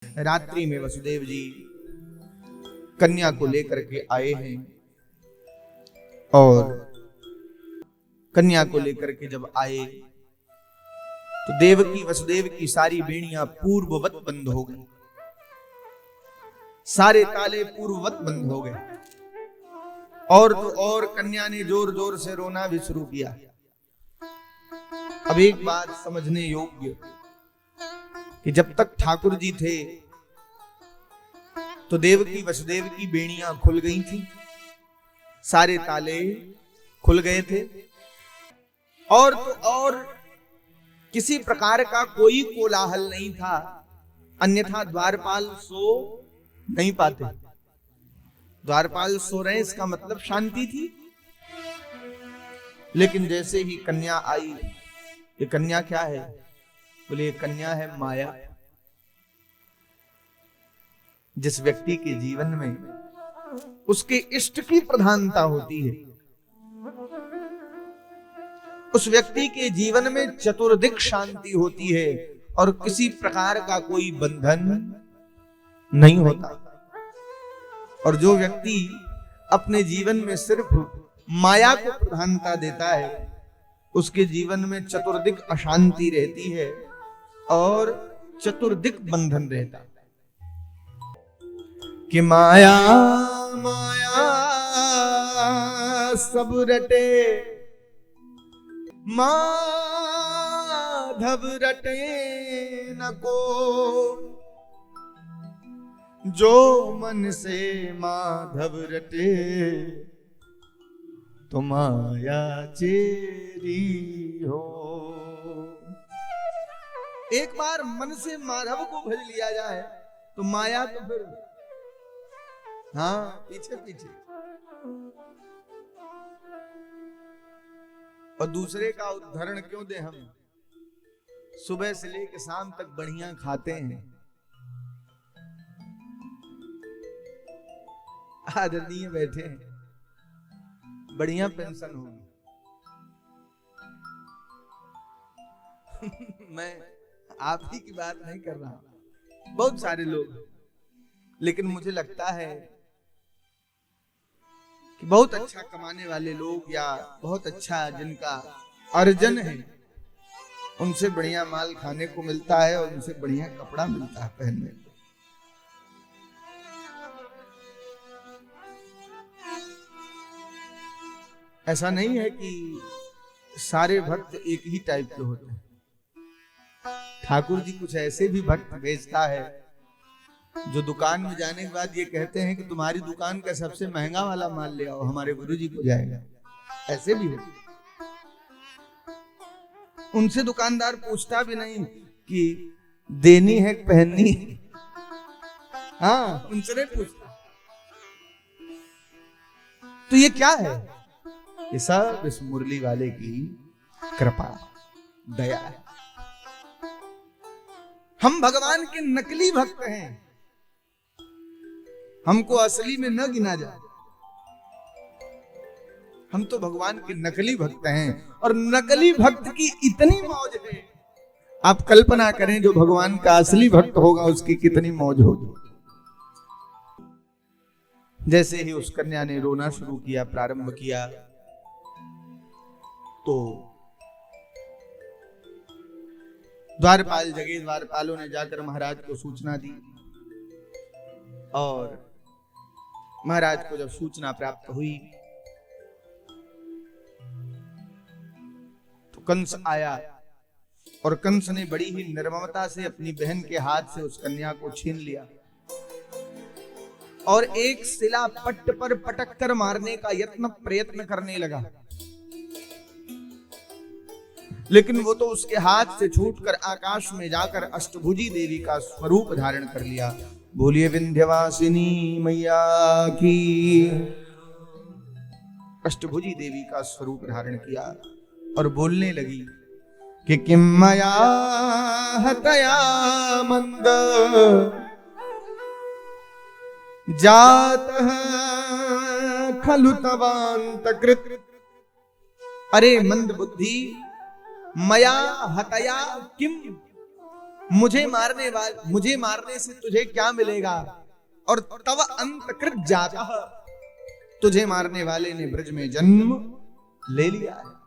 रात्रि में वसुदेव जी कन्या को लेकर के आए हैं और कन्या को लेकर के जब आए तो देवकी वसुदेव की सारी बेड़ियां पूर्ववत बंद हो गई, सारे ताले पूर्ववत बंद हो गए। और तो और कन्या ने जोर जोर से रोना भी शुरू किया। अब एक बात समझने योग्य कि जब तक ठाकुर जी थे तो देवकी वसुदेव की बेड़ियां खुल गई थी, सारे ताले खुल गए थे और तो और किसी प्रकार का कोई कोलाहल नहीं था, अन्यथा द्वारपाल सो नहीं पाते। द्वारपाल सो रहे इसका मतलब शांति थी। लेकिन जैसे ही कन्या आई, ये कन्या क्या है? बोले ये कन्या है माया। जिस व्यक्ति के जीवन में उसके इष्ट की प्रधानता होती है, उस व्यक्ति के जीवन में चतुर्दिक शांति होती है और किसी प्रकार का कोई बंधन नहीं होता। और जो व्यक्ति अपने जीवन में सिर्फ माया को प्रधानता देता है, उसके जीवन में चतुर्दिक अशांति रहती है और चतुर्दिक बंधन रहता है। कि माया माया सब रटे, माधव रटे न को, जो मन से माधव रटे तो माया चेरी हो। एक बार मन से माधव को भज लिया जाए तो माया तो फिर हाँ पीछे पीछे। और दूसरे का उदाहरण क्यों दे हम? सुबह से लेकर शाम तक बढ़िया खाते हैं, आदरणीय बैठे हैं, बढ़िया पेंशन होगी। मैं आप ही की बात नहीं कर रहा, बहुत सारे लोग, लेकिन मुझे लगता है कि बहुत अच्छा कमाने वाले लोग या बहुत अच्छा जिनका अर्जन है, उनसे बढ़िया माल खाने को मिलता है और उनसे बढ़िया कपड़ा मिलता है पहनने को। ऐसा नहीं है कि सारे भक्त एक ही टाइप के होते हैं। ठाकुर जी कुछ ऐसे भी भक्त भेजता है जो दुकान में जाने के बाद ये कहते हैं कि तुम्हारी दुकान का सबसे महंगा वाला माल ले आओ, हमारे गुरुजी को जाएगा। ऐसे भी होते। उनसे दुकानदार पूछता भी नहीं कि देनी है पहननी है, हाँ उनसे नहीं पूछता। तो ये क्या है? ये सब इस मुरली वाले की कृपा दया है। हम भगवान के नकली भक्त हैं, हमको असली में न गिना जाए। हम तो भगवान के नकली भक्त हैं और नकली भक्त की इतनी मौज है, आप कल्पना करें जो भगवान का असली भक्त होगा उसकी कितनी मौज होगी। जैसे ही उस कन्या ने रोना शुरू किया, प्रारंभ किया, तो द्वारपाल जगे, द्वारपालों ने जाकर महाराज को सूचना दी और महाराज को जब सूचना प्राप्त हुई तो कंस आया और कंस ने बड़ी ही निर्ममता से अपनी बहन के हाथ से उस कन्या को छीन लिया और एक शिला पट्ट पर पटक कर मारने का प्रयत्न करने लगा। लेकिन वो तो उसके हाथ से छूटकर आकाश में जाकर अष्टभुजी देवी का स्वरूप धारण कर लिया। बोलिए विंध्यवासिनी मैया की। अष्टभुजी देवी का स्वरूप धारण किया और बोलने लगी कि किम मया हतया मंद जातः खलु तवान्तकृत। अरे मंद बुद्धि, मया हतया किम, मुझे मारने से तुझे क्या मिलेगा, और तव अंतकृत जाता, तुझे मारने वाले ने ब्रज में जन्म ले लिया है।